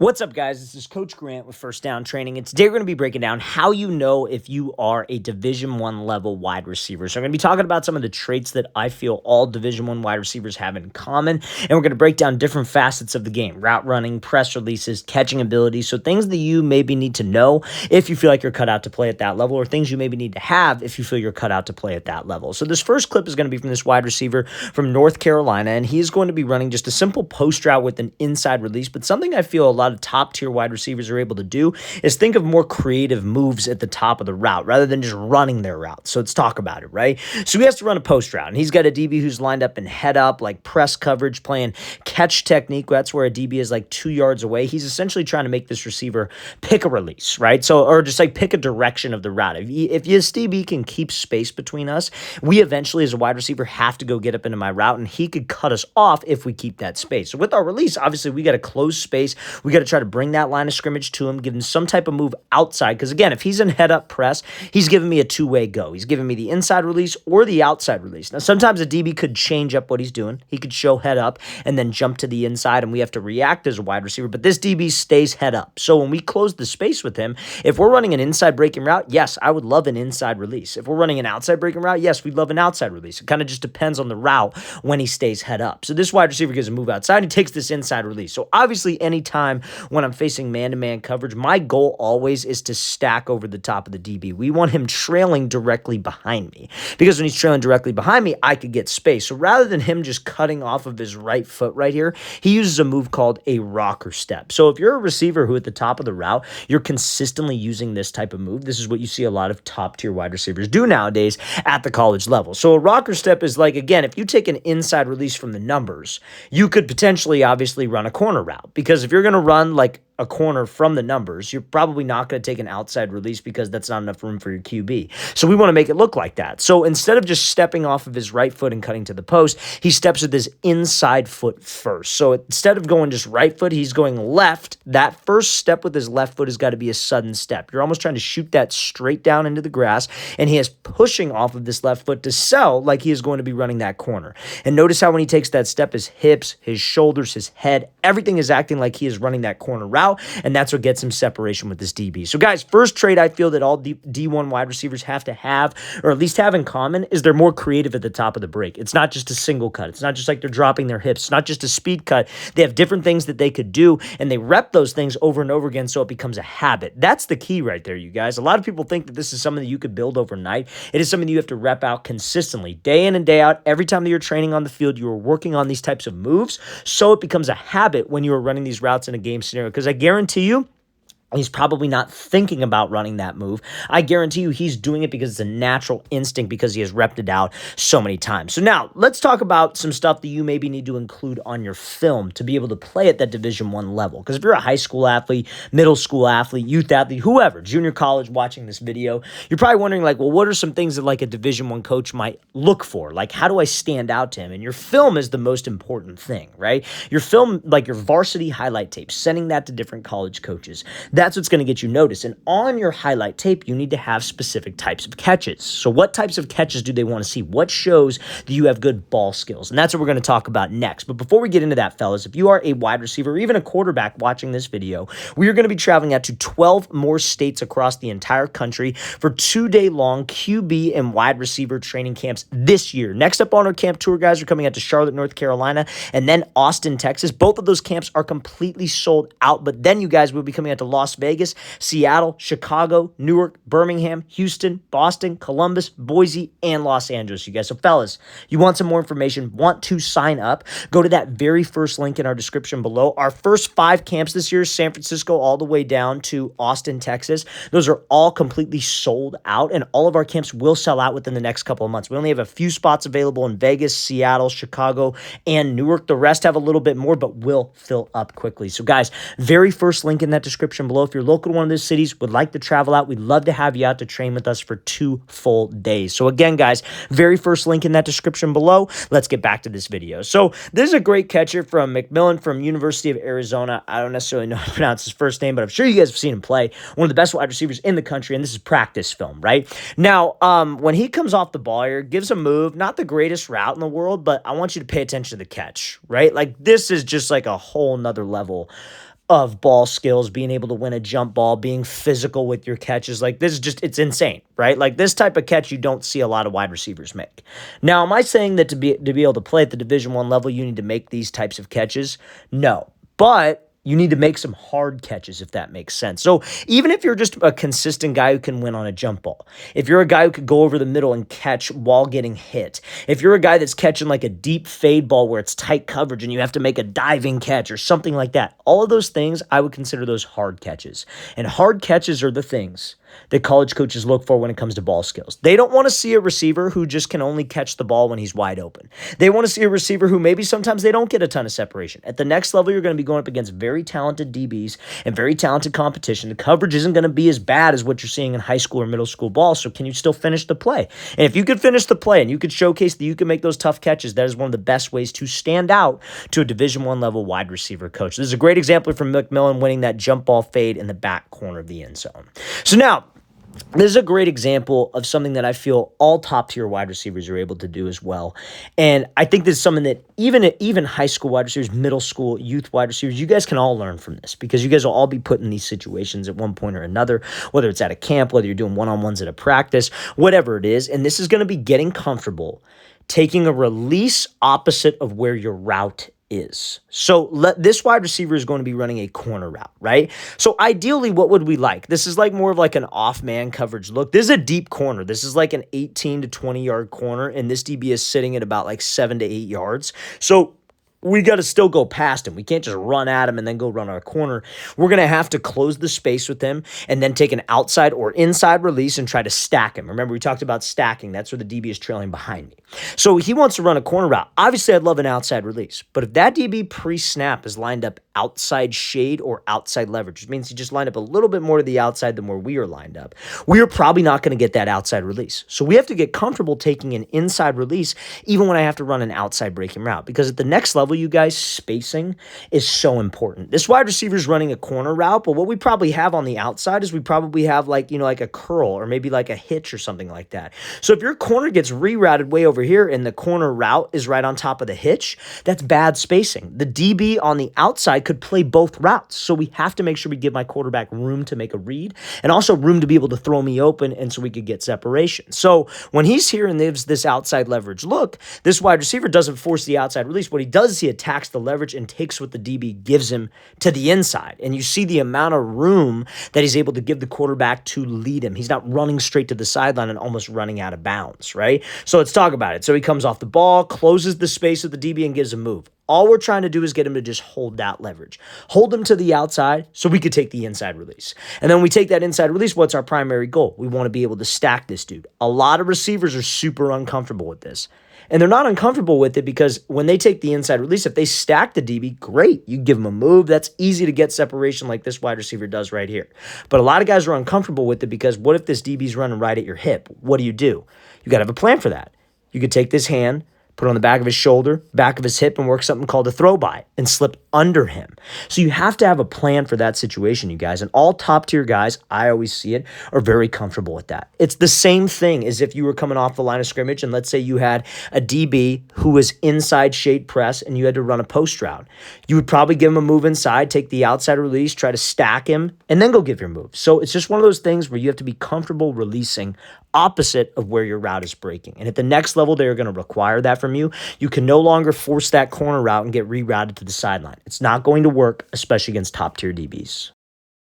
What's up, guys? This is Coach Grant with First Down Training, and today we're going to be breaking down how you know if you are a Division One level wide receiver. So I'm going to be talking about some of the traits that I feel all Division One wide receivers have in common, and we're going to break down different facets of the game: route running, press releases, catching ability. So things that you maybe need to know if you feel like you're cut out to play at that level, or things you maybe need to have if you feel you're cut out to play at that level. So this first clip is going to be from this wide receiver from North Carolina, and he's going to be running just a simple post route with an inside release. But something I feel a lot of top tier wide receivers are able to do is think of more creative moves at the top of the route rather than just running their route. So let's talk about it, right? So he has to run a post route, and he's got a DB who's lined up in head up, like press coverage, playing catch technique. That's where a DB is like 2 yards away. He's essentially trying to make this receiver pick a release, right? So, or just like pick a direction of the route. If this DB can keep space between us, we eventually as a wide receiver have to go get up into my route, and he could cut us off if we keep that space. So with our release, obviously we got to close space. We got to try to bring that line of scrimmage to him, give him some type of move outside. Because again, if he's in head up press, he's giving me a two-way go. He's giving me the inside release or the outside release. Now, sometimes a DB could change up what he's doing. He could show head up and then jump to the inside, and we have to react as a wide receiver. But this DB stays head up. So when we close the space with him, if we're running an inside breaking route, yes, I would love an inside release. If we're running an outside breaking route, yes, we'd love an outside release. It kind of just depends on the route when he stays head up. So this wide receiver gives a move outside. He takes this inside release. So obviously, anytime when I'm facing man-to-man coverage, my goal always is to stack over the top of the DB. We want him trailing directly behind me, because when he's trailing directly behind me, I could get space. So rather than him just cutting off of his right foot right here, he uses a move called a rocker step. So if you're a receiver who at the top of the route, you're consistently using this type of move, this is what you see a lot of top-tier wide receivers do nowadays at the college level. So a rocker step is like, again, if you take an inside release from the numbers, you could potentially obviously run a corner route, because if you're going to run like a corner from the numbers, you're probably not going to take an outside release because that's not enough room for your QB. So we want to make it look like that. So instead of just stepping off of his right foot and cutting to the post, he steps with his inside foot first. So instead of going just right foot, he's going left. That first step with his left foot has got to be a sudden step. You're almost trying to shoot that straight down into the grass, and he is pushing off of this left foot to sell like he is going to be running that corner. And notice how when he takes that step, his hips, his shoulders, his head, everything is acting like he is running that corner route. And that's what gets him separation with this DB. So guys, first trait I feel that all D1 wide receivers have to have, or at least have in common, is they're more creative at the top of the break. It's not just a single cut. It's not just like they're dropping their hips. It's not just a speed cut. They have different things that they could do, and they rep those things over and over again so it becomes a habit. That's the key right there, you guys. A lot of people think that this is something that you could build overnight. It is something that you have to rep out consistently, day in and day out. Every time that you're training on the field, you are working on these types of moves so it becomes a habit when you are running these routes in a game scenario. Because I guarantee you, he's probably not thinking about running that move. I guarantee you he's doing it because it's a natural instinct, because he has repped it out so many times. So now let's talk about some stuff that you maybe need to include on your film to be able to play at that Division I level. Because if you're a high school athlete, middle school athlete, youth athlete, whoever, junior college watching this video, you're probably wondering like, well, what are some things that like a Division I coach might look for? Like, how do I stand out to him? And your film is the most important thing, right? Your film, like your varsity highlight tape, sending that to different college coaches. That's what's going to get you noticed. And on your highlight tape, you need to have specific types of catches. So what types of catches do they want to see? What shows that you have good ball skills? And that's what we're going to talk about next. But before we get into that, fellas, if you are a wide receiver or even a quarterback watching this video, we are going to be traveling out to 12 more states across the entire country for 2-day-long QB and wide receiver training camps this year. Next up on our camp tour, guys, are coming out to Charlotte, North Carolina, and then Austin, Texas. Both of those camps are completely sold out. But then you guys will be coming out to Las Vegas, Seattle, Chicago, Newark, Birmingham, Houston, Boston, Columbus, Boise, and Los Angeles, you guys. So fellas, you want some more information, want to sign up, go to that very first link in our description below. Our first 5 camps this year, San Francisco all the way down to Austin, Texas, those are all completely sold out, and all of our camps will sell out within the next couple of months. We only have a few spots available in Vegas, Seattle, Chicago, and Newark. The rest have a little bit more, but will fill up quickly. So guys, very first link in that description below. If you're local to one of those cities, would like to travel out, we'd love to have you out to train with us for 2 full days. So again, guys, very first link in that description below. Let's get back to this video. So this is a great catcher from McMillan from University of Arizona. I don't necessarily know how to pronounce his first name, but I'm sure you guys have seen him play. One of the best wide receivers in the country, and this is practice film, right? Now, when he comes off the ball here, gives a move, not the greatest route in the world, but I want you to pay attention to the catch, right? Like, this is just like a whole nother level of ball skills, being able to win a jump ball, being physical with your catches. Like this is just, it's insane, right? Like this type of catch you don't see a lot of wide receivers make. Now, am I saying that to be able to play at the Division I level, you need to make these types of catches? No. But you need to make some hard catches, if that makes sense. So even if you're just a consistent guy who can win on a jump ball, if you're a guy who could go over the middle and catch while getting hit, if you're a guy that's catching like a deep fade ball where it's tight coverage and you have to make a diving catch or something like that, all of those things, I would consider those hard catches. And hard catches are the things that college coaches look for when it comes to ball skills. They don't want to see a receiver who just can only catch the ball when he's wide open. They want to see a receiver who maybe sometimes they don't get a ton of separation. At the next level, you're going to be going up against very talented DBs and very talented competition. The coverage isn't going to be as bad as what you're seeing in high school or middle school ball, so can you still finish the play? And if you could finish the play and you could showcase that you can make those tough catches, that is one of the best ways to stand out to a Division I level wide receiver coach. This is a great example from McMillan winning that jump ball fade in the back corner of the end zone. So now, this is a great example of something that I feel all top-tier wide receivers are able to do as well. And I think this is something that even high school wide receivers, middle school, youth wide receivers, you guys can all learn from this because you guys will all be put in these situations at one point or another, whether it's at a camp, whether you're doing one-on-ones at a practice, whatever it is. And this is going to be getting comfortable taking a release opposite of where your route is. So this wide receiver is going to be running a corner route, right? So ideally, what would we like? This is like more of like an off-man coverage look. This is a deep corner. This is like an 18 to 20-yard corner, and this DB is sitting at about like 7 to 8 yards. So we got to still go past him. We can't just run at him and then go run our corner. We're going to have to close the space with him and then take an outside or inside release and try to stack him. Remember, we talked about stacking. That's where the DB is trailing behind me. So he wants to run a corner route. Obviously, I'd love an outside release. But if that DB pre-snap is lined up outside shade or outside leverage, which means he just lined up a little bit more to the outside than where we are lined up, we are probably not going to get that outside release. So we have to get comfortable taking an inside release even when I have to run an outside breaking route, because at the next level, you guys, spacing is so important. This wide receiver is running a corner route, but what we probably have on the outside is we probably have like a curl or maybe like a hitch or something like that. So if your corner gets rerouted way over here and the corner route is right on top of the hitch, that's bad spacing. The DB on the outside could play both routes. So we have to make sure we give my quarterback room to make a read and also room to be able to throw me open and so we could get separation. So when he's here and gives this outside leverage look, this wide receiver doesn't force the outside release. What he does is he attacks the leverage and takes what the DB gives him to the inside. And you see the amount of room that he's able to give the quarterback to lead him. He's not running straight to the sideline and almost running out of bounds, right? So let's talk about it. So he comes off the ball, closes the space with the DB and gives a move. All we're trying to do is get him to just hold that leverage. Hold him to the outside so we could take the inside release. And then when we take that inside release, what's our primary goal? We want to be able to stack this dude. A lot of receivers are super uncomfortable with this. And they're not uncomfortable with it because when they take the inside release, if they stack the DB, great. You give them a move. That's easy to get separation like this wide receiver does right here. But a lot of guys are uncomfortable with it because what if this DB's running right at your hip? What do? You got to have a plan for that. You could take this hand, put it on the back of his shoulder, back of his hip, and work something called a throw by and slip under him. So you have to have a plan for that situation, you guys. And all top-tier guys, I always see it, are very comfortable with that. It's the same thing as if you were coming off the line of scrimmage and let's say you had a DB who was inside shade press and you had to run a post route. You would probably give him a move inside, take the outside release, try to stack him, and then go give your move. So it's just one of those things where you have to be comfortable releasing opposite of where your route is breaking. And at the next level, they're going to require that from you. You can no longer force that corner route and get rerouted to the sideline. It's not going to work, especially against top-tier DBs.